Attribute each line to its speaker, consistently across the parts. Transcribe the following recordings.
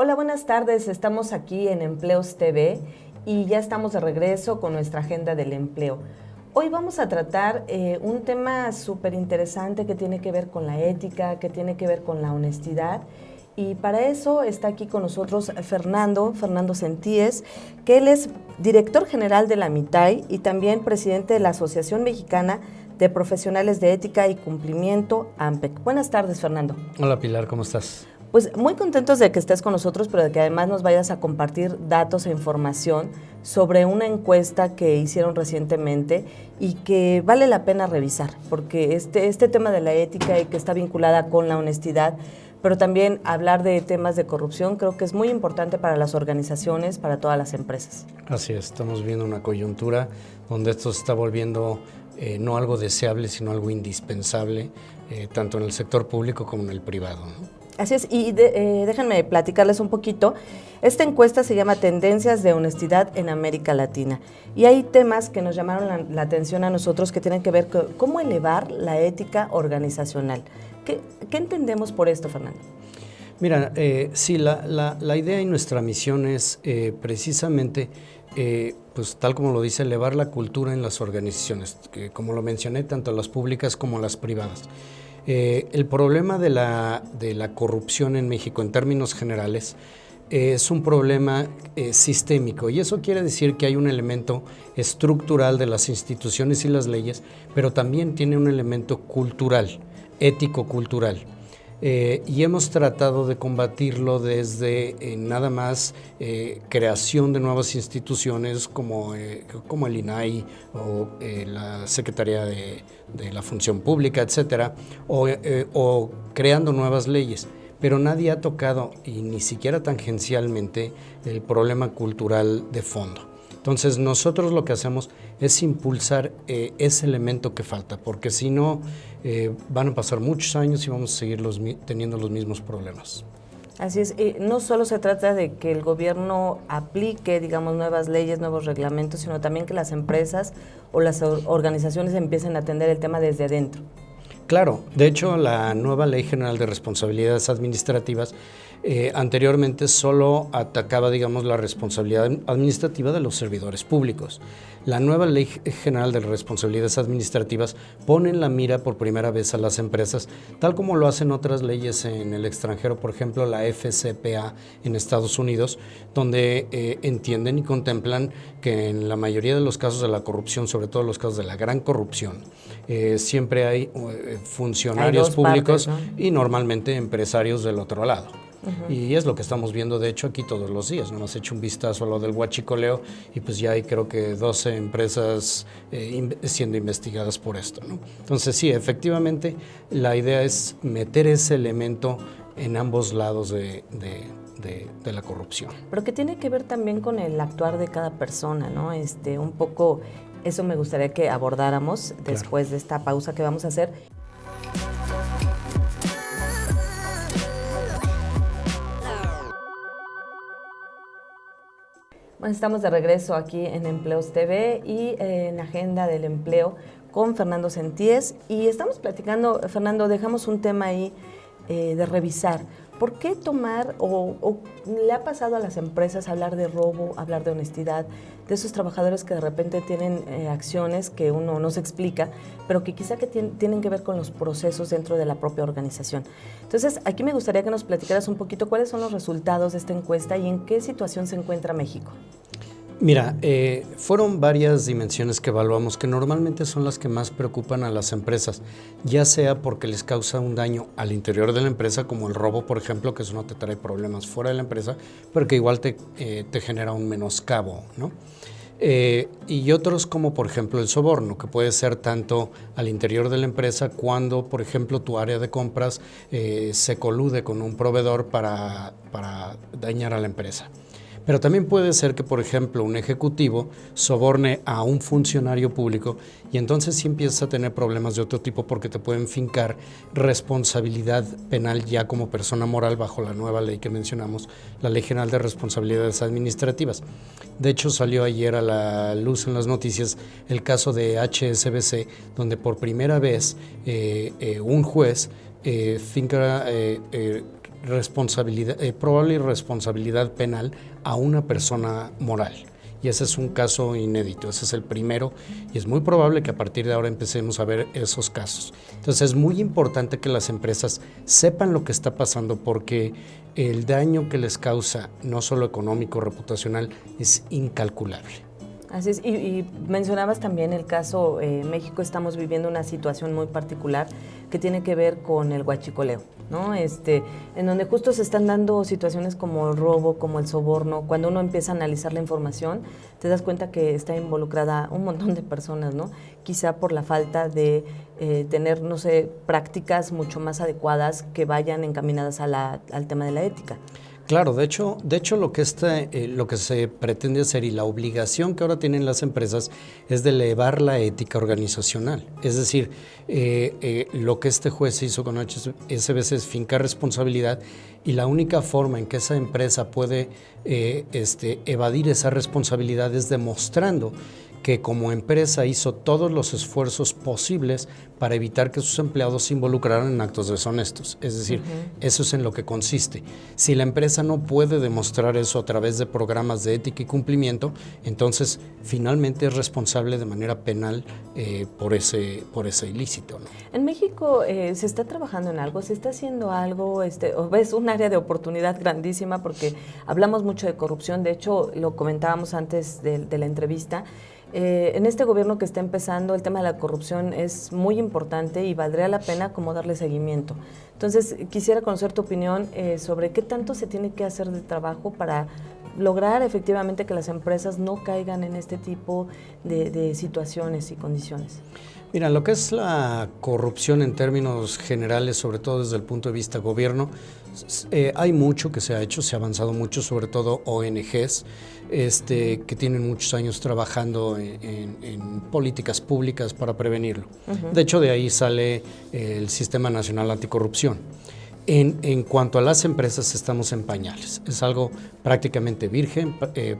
Speaker 1: Hola, buenas tardes. Estamos aquí en Empleos TV y ya estamos de regreso con nuestra agenda del empleo. Hoy vamos a tratar un tema súper interesante que tiene que ver con la ética, que tiene que ver con la honestidad. Y para eso está aquí con nosotros Fernando Sentíes, que él es director general de la MITAI y también presidente de la Asociación Mexicana de Profesionales de Ética y Cumplimiento, AMPEC. Buenas tardes, Fernando.
Speaker 2: Hola, Pilar, ¿cómo estás?
Speaker 1: Pues muy contentos de que estés con nosotros, pero de que además nos vayas a compartir datos e información sobre una encuesta que hicieron recientemente y que vale la pena revisar, porque este tema de la ética y que está vinculada con la honestidad, pero también hablar de temas de corrupción, creo que es muy importante para las organizaciones, para todas las empresas.
Speaker 2: Así es, estamos viendo una coyuntura donde esto se está volviendo no algo deseable, sino algo indispensable, tanto en el sector público como en el privado, ¿no?
Speaker 1: Así es, y déjenme platicarles un poquito. Esta encuesta se llama Tendencias de Honestidad en América Latina y hay temas que nos llamaron la atención a nosotros que tienen que ver con cómo elevar la ética organizacional. ¿Qué entendemos por esto, Fernando?
Speaker 2: Mira, sí, la idea y nuestra misión es precisamente, pues tal como lo dice, elevar la cultura en las organizaciones, que como lo mencioné, tanto las públicas como las privadas. El problema de la corrupción en México en términos generales es un problema sistémico, y eso quiere decir que hay un elemento estructural de las instituciones y las leyes, pero también tiene un elemento cultural, ético-cultural. Y hemos tratado de combatirlo desde nada más creación de nuevas instituciones como el INAI o la Secretaría de la Función Pública, etcétera, o creando nuevas leyes. Pero nadie ha tocado, y ni siquiera tangencialmente, el problema cultural de fondo. Entonces nosotros lo que hacemos es impulsar ese elemento que falta, porque si no van a pasar muchos años y vamos a seguir teniendo los mismos problemas.
Speaker 1: Así es, no solo se trata de que el gobierno aplique, digamos, nuevas leyes, nuevos reglamentos, sino también que las empresas o las organizaciones empiecen a atender el tema desde adentro.
Speaker 2: Claro, de hecho la nueva Ley General de Responsabilidades Administrativas anteriormente solo atacaba, digamos, la responsabilidad administrativa de los servidores públicos. La nueva Ley General de Responsabilidades Administrativas pone en la mira por primera vez a las empresas, tal como lo hacen otras leyes en el extranjero, por ejemplo la FCPA en Estados Unidos, donde entienden y contemplan que en la mayoría de los casos de la corrupción, sobre todo los casos de la gran corrupción, siempre hay funcionarios públicos, ¿no? Y normalmente empresarios del otro lado. Y es lo que estamos viendo, de hecho, aquí todos los días. Nos hemos hecho un vistazo a lo del huachicoleo y pues ya hay creo que 12 empresas siendo investigadas por esto, ¿no? Entonces sí, efectivamente, la idea es meter ese elemento en ambos lados de la corrupción.
Speaker 1: Pero que tiene que ver también con el actuar de cada persona, ¿no? Un poco, eso me gustaría que abordáramos después de esta pausa que vamos a hacer. Bueno, estamos de regreso aquí en Empleos TV y en Agenda del Empleo con Fernando Sentíes y estamos platicando, Fernando, dejamos un tema ahí de revisar. ¿Por qué tomar o le ha pasado a las empresas hablar de robo, hablar de honestidad, de esos trabajadores que de repente tienen acciones que uno no se explica, pero que quizá que tienen que ver con los procesos dentro de la propia organización? Entonces, aquí me gustaría que nos platicaras un poquito cuáles son los resultados de esta encuesta y en qué situación se encuentra México.
Speaker 2: Mira, fueron varias dimensiones que evaluamos que normalmente son las que más preocupan a las empresas, ya sea porque les causa un daño al interior de la empresa, como el robo, por ejemplo, que eso no te trae problemas fuera de la empresa, pero que igual te genera un menoscabo, ¿no? Y otros como por ejemplo el soborno, que puede ser tanto al interior de la empresa cuando por ejemplo tu área de compras se colude con un proveedor para dañar a la empresa. Pero también puede ser que, por ejemplo, un ejecutivo soborne a un funcionario público y entonces sí empiezas a tener problemas de otro tipo porque te pueden fincar responsabilidad penal ya como persona moral bajo la nueva ley que mencionamos, la Ley General de Responsabilidades Administrativas. De hecho, salió ayer a la luz en las noticias el caso de HSBC, donde por primera vez un juez finca probable irresponsabilidad penal a una persona moral. Y ese es un caso inédito, ese es el primero, y es muy probable que a partir de ahora empecemos a ver esos casos. Entonces es muy importante que las empresas sepan lo que está pasando, porque el daño que les causa, no solo económico, reputacional, es incalculable.
Speaker 1: Así es, y mencionabas también el caso, México estamos viviendo una situación muy particular que tiene que ver con el huachicoleo, ¿no? En donde justo se están dando situaciones como el robo, como el soborno. Cuando uno empieza a analizar la información, te das cuenta que está involucrada un montón de personas, ¿no? Quizá por la falta de tener, no sé, prácticas mucho más adecuadas que vayan encaminadas al tema de la ética.
Speaker 2: Claro, de hecho lo que se pretende hacer y la obligación que ahora tienen las empresas es de elevar la ética organizacional. Es decir, lo que este juez hizo con HSBC es fincar responsabilidad, y la única forma en que esa empresa puede evadir esa responsabilidad es demostrando que como empresa hizo todos los esfuerzos posibles para evitar que sus empleados se involucraran en actos deshonestos. Es decir, eso es en lo que consiste. Si la empresa no puede demostrar eso a través de programas de ética y cumplimiento, entonces finalmente es responsable de manera penal por ese ilícito, ¿no?
Speaker 1: En México se está trabajando en algo, se está haciendo algo, o ves un área de oportunidad grandísima, porque hablamos mucho de corrupción. De hecho, lo comentábamos antes de la entrevista. En este gobierno que está empezando, el tema de la corrupción es muy importante y valdría la pena como darle seguimiento. Entonces, quisiera conocer tu opinión sobre qué tanto se tiene que hacer de trabajo para lograr efectivamente que las empresas no caigan en este tipo de situaciones y condiciones.
Speaker 2: Mira, lo que es la corrupción en términos generales, sobre todo desde el punto de vista gobierno, hay mucho que se ha hecho, se ha avanzado mucho, sobre todo ONGs, que tienen muchos años trabajando en políticas públicas para prevenirlo. De hecho, de ahí sale el Sistema Nacional Anticorrupción. En cuanto a las empresas, estamos en pañales. Es algo prácticamente virgen,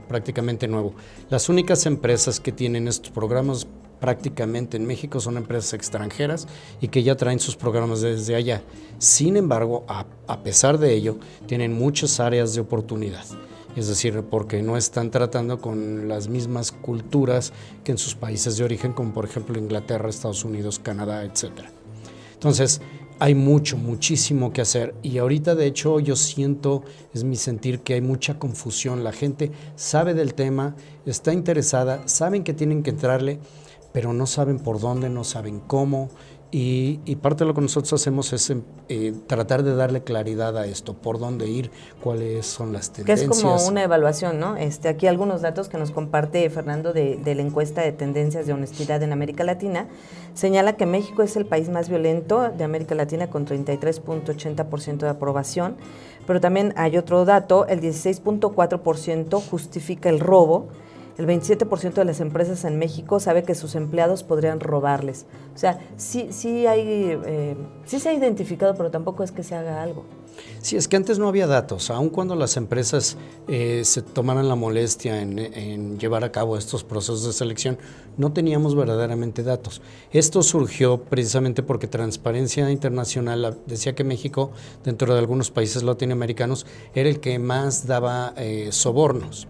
Speaker 2: prácticamente nuevo. Las únicas empresas que tienen estos programas prácticamente en México son empresas extranjeras y que ya traen sus programas desde allá. Sin embargo, a pesar de ello, tienen muchas áreas de oportunidad. Es decir, porque no están tratando con las mismas culturas que en sus países de origen, como por ejemplo Inglaterra, Estados Unidos, Canadá, etc. Entonces, hay muchísimo que hacer, y ahorita de hecho yo siento, es mi sentir, que hay mucha confusión. La gente sabe del tema, está interesada, saben que tienen que entrarle, pero no saben por dónde, no saben cómo, y parte de lo que nosotros hacemos es tratar de darle claridad a esto, por dónde ir, cuáles son las tendencias.
Speaker 1: Que es como una evaluación, ¿no? Aquí algunos datos que nos comparte Fernando de la encuesta de tendencias de honestidad en América Latina. Señala que México es el país más violento de América Latina, con 33.80% de aprobación, pero también hay otro dato: el 16.4% justifica el robo. El 27% de las empresas en México sabe que sus empleados podrían robarles. O sea, sí se ha identificado, pero tampoco es que se haga algo.
Speaker 2: Sí, es que antes no había datos. Aun cuando las empresas se tomaran la molestia en llevar a cabo estos procesos de selección, no teníamos verdaderamente datos. Esto surgió precisamente porque Transparencia Internacional decía que México, dentro de algunos países latinoamericanos, era el que más daba sobornos.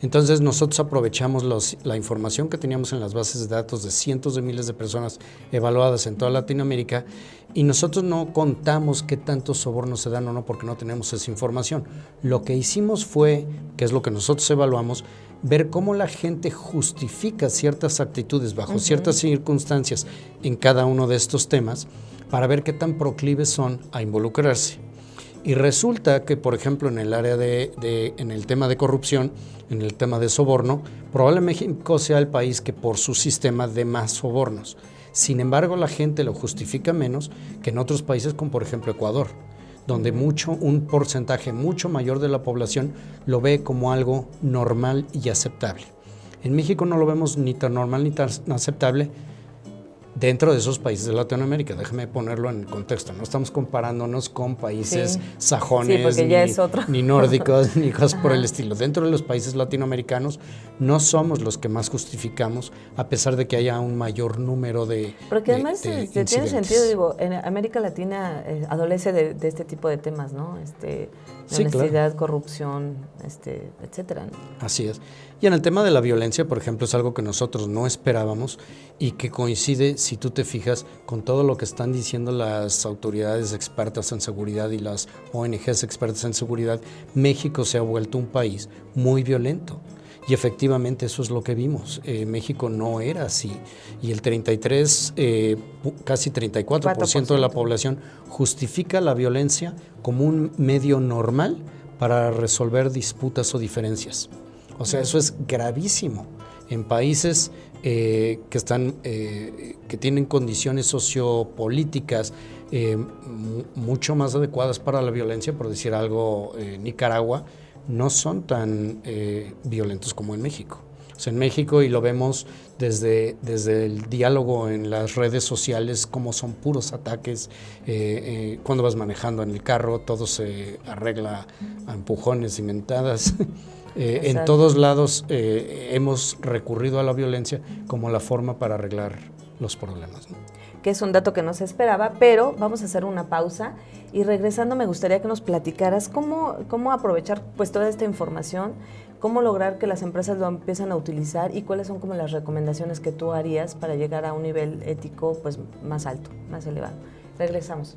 Speaker 2: Entonces nosotros aprovechamos la información que teníamos en las bases de datos de cientos de miles de personas evaluadas en toda Latinoamérica, y nosotros no contamos qué tantos sobornos se dan o no, porque no tenemos esa información. Lo que hicimos fue, que es lo que nosotros evaluamos, ver cómo la gente justifica ciertas actitudes bajo ciertas circunstancias en cada uno de estos temas, para ver qué tan proclives son a involucrarse. Y resulta que, por ejemplo, en el área en el tema de corrupción, en el tema de soborno, probablemente México sea el país que por su sistema dé más sobornos. Sin embargo, la gente lo justifica menos que en otros países, como por ejemplo Ecuador, donde un porcentaje mucho mayor de la población lo ve como algo normal y aceptable. En México no lo vemos ni tan normal ni tan aceptable. dentro de esos países de Latinoamérica. Déjame ponerlo en contexto, no estamos comparándonos con países sajones, ni nórdicos, ni cosas por el estilo. Dentro de los países latinoamericanos no somos los que más justificamos, a pesar de que haya un mayor número de
Speaker 1: porque además tiene sentido, digo, en América Latina adolece de este tipo de temas, ¿no? Honestidad, claro. Corrupción, etcétera, ¿no?
Speaker 2: Así es. Y en el tema de la violencia, por ejemplo, es algo que nosotros no esperábamos y que coincide, si tú te fijas, con todo lo que están diciendo las autoridades expertas en seguridad y las ONGs expertas en seguridad. México se ha vuelto un país muy violento. Y efectivamente eso es lo que vimos. México no era así. Y el 33, casi 34% de la población justifica la violencia como un medio normal para resolver disputas o diferencias. O sea, eso es gravísimo. En países que tienen condiciones sociopolíticas mucho más adecuadas para la violencia, por decir algo, Nicaragua, no son tan violentos como en México. O sea, en México, y lo vemos desde el diálogo en las redes sociales, como son puros ataques. Cuando vas manejando en el carro, todo se arregla a empujones y mentadas. En todos lados hemos recurrido a la violencia como la forma para arreglar los problemas, ¿no?
Speaker 1: Que es un dato que no se esperaba, pero vamos a hacer una pausa y regresando me gustaría que nos platicaras cómo aprovechar pues toda esta información, cómo lograr que las empresas lo empiezan a utilizar y cuáles son como las recomendaciones que tú harías para llegar a un nivel ético pues más alto, más elevado. Regresamos.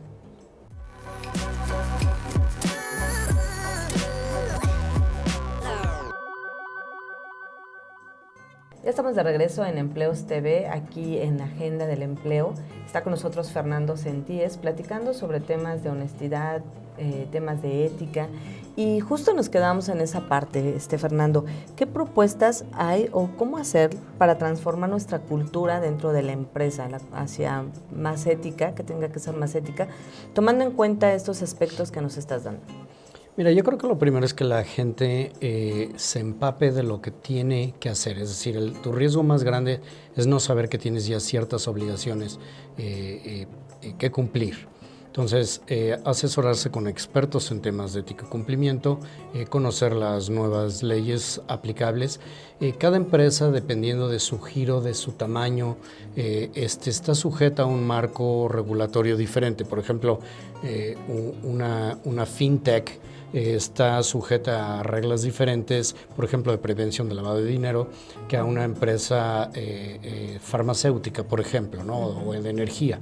Speaker 1: Ya estamos de regreso en Empleos TV, aquí en Agenda del Empleo. Está con nosotros Fernando Sentíes, platicando sobre temas de honestidad, temas de ética. Y justo nos quedamos en esa parte, Fernando. ¿Qué propuestas hay o cómo hacer para transformar nuestra cultura dentro de la empresa hacia más ética, que tenga que ser más ética, tomando en cuenta estos aspectos que nos estás dando?
Speaker 2: Mira, yo creo que lo primero es que la gente se empape de lo que tiene que hacer. Es decir, tu riesgo más grande es no saber que tienes ya ciertas obligaciones que cumplir. Entonces, asesorarse con expertos en temas de ética y cumplimiento, conocer las nuevas leyes aplicables. Cada empresa, dependiendo de su giro, de su tamaño, está sujeta a un marco regulatorio diferente. Por ejemplo, una fintech está sujeta a reglas diferentes, por ejemplo, de prevención de lavado de dinero, que a una empresa farmacéutica, por ejemplo, ¿no? O de energía.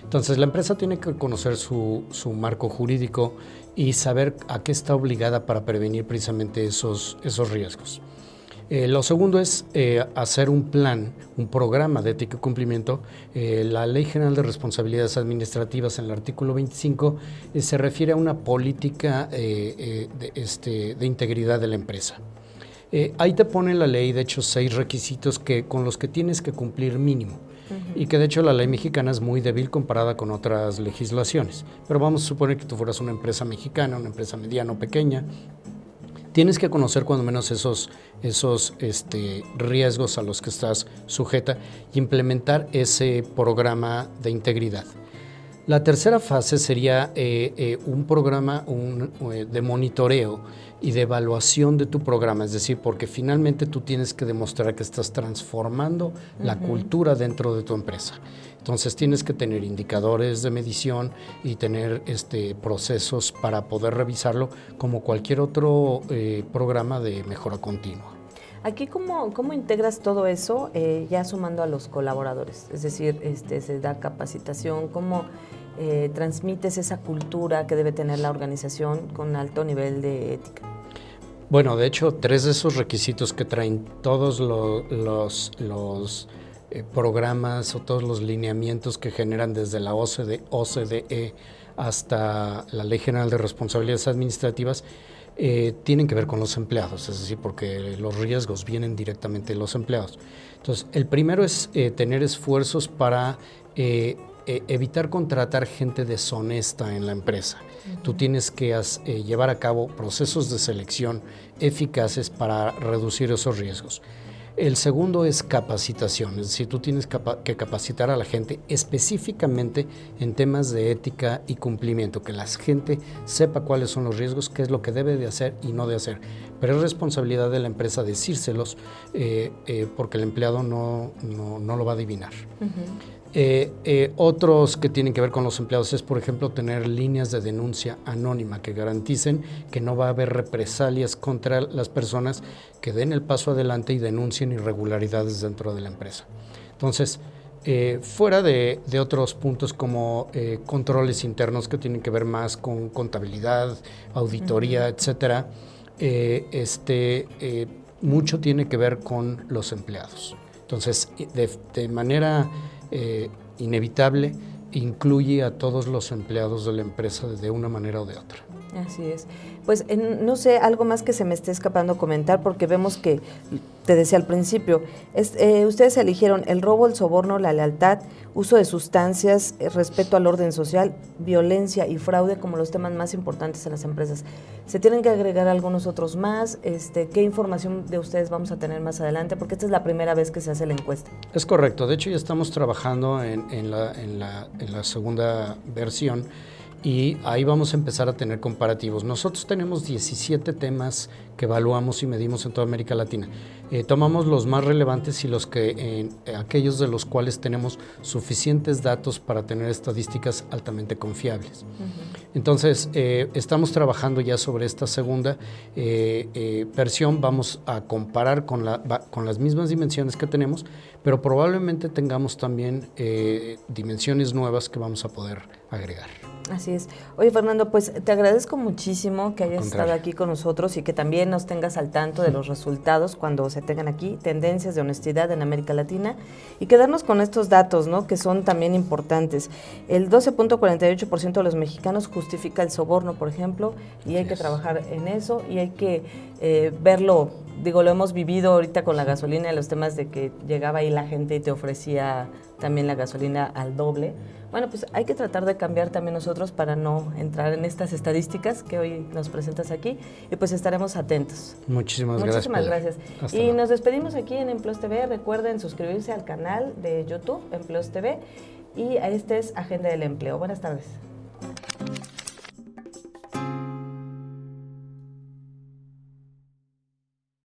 Speaker 2: Entonces, la empresa tiene que conocer su marco jurídico y saber a qué está obligada para prevenir precisamente esos riesgos. Lo segundo es hacer un plan, un programa de ética y cumplimiento. La Ley General de Responsabilidades Administrativas, en el artículo 25, se refiere a una política de integridad de la empresa. Ahí te pone la ley, de hecho, 6 requisitos con los que tienes que cumplir mínimo. Y que de hecho la ley mexicana es muy débil comparada con otras legislaciones. Pero vamos a suponer que tú fueras una empresa mexicana, una empresa mediana o pequeña. Tienes que conocer cuando menos esos riesgos a los que estás sujeta y implementar ese programa de integridad. La tercera fase sería un programa de monitoreo y de evaluación de tu programa, es decir, porque finalmente tú tienes que demostrar que estás transformando la cultura dentro de tu empresa. Entonces tienes que tener indicadores de medición y tener procesos para poder revisarlo como cualquier otro programa de mejora continua.
Speaker 1: Aquí, ¿cómo integras todo eso ya sumando a los colaboradores? Es decir, se da capacitación, ¿cómo transmites esa cultura que debe tener la organización con alto nivel de ética?
Speaker 2: Bueno, de hecho, 3 de esos requisitos que traen todos los programas o todos los lineamientos que generan desde la OCDE hasta la Ley General de Responsabilidades Administrativas tienen que ver con los empleados, es decir, porque los riesgos vienen directamente de los empleados. Entonces, el primero es tener esfuerzos para evitar contratar gente deshonesta en la empresa. Tú tienes que llevar a cabo procesos de selección eficaces para reducir esos riesgos. El segundo es capacitación, es decir, tú tienes que capacitar a la gente específicamente en temas de ética y cumplimiento, que la gente sepa cuáles son los riesgos, qué es lo que debe de hacer y no de hacer. Pero es responsabilidad de la empresa decírselos porque el empleado no lo va a adivinar. Otros que tienen que ver con los empleados es, por ejemplo, tener líneas de denuncia anónima que garanticen que no va a haber represalias contra las personas que den el paso adelante y denuncien irregularidades dentro de la empresa. Entonces, fuera de otros puntos como controles internos que tienen que ver más con contabilidad, auditoría, etcétera, mucho tiene que ver con los empleados. Entonces, de manera inevitable, incluye a todos los empleados de la empresa de una manera o de otra.
Speaker 1: Así es. Pues no sé, algo más que se me esté escapando comentar, porque vemos que, te decía al principio, ustedes eligieron el robo, el soborno, la lealtad, uso de sustancias, respeto al orden social, violencia y fraude como los temas más importantes en las empresas. ¿Se tienen que agregar algunos otros más? ¿Qué información de ustedes vamos a tener más adelante? Porque esta es la primera vez que se hace la encuesta.
Speaker 2: Es correcto. De hecho, ya estamos trabajando en la segunda versión. Y ahí vamos a empezar a tener comparativos. Nosotros tenemos 17 temas que evaluamos y medimos en toda América Latina. Tomamos los más relevantes y aquellos de los cuales tenemos suficientes datos para tener estadísticas altamente confiables. Entonces, estamos trabajando ya sobre esta segunda versión. Vamos a comparar con las mismas dimensiones que tenemos, pero probablemente tengamos también dimensiones nuevas que vamos a poder agregar.
Speaker 1: Así es. Oye, Fernando, pues te agradezco muchísimo que hayas estado aquí con nosotros y que también nos tengas al tanto de los resultados cuando se tengan aquí, tendencias de honestidad en América Latina, y quedarnos con estos datos, ¿no?, que son también importantes. El 12.48% de los mexicanos justifica el soborno, por ejemplo, y hay que trabajar en eso y hay que verlo. Digo, lo hemos vivido ahorita con la gasolina, los temas de que llegaba ahí la gente y te ofrecía también la gasolina al doble. Bueno, pues hay que tratar de cambiar también nosotros para no entrar en estas estadísticas que hoy nos presentas aquí, y pues estaremos atentos.
Speaker 2: Muchísimas gracias.
Speaker 1: Muchísimas gracias.
Speaker 2: Hasta
Speaker 1: y
Speaker 2: luego.
Speaker 1: Nos despedimos aquí en Empleos TV. Recuerden suscribirse al canal de YouTube, Empleos TV, y este es Agenda del Empleo. Buenas tardes.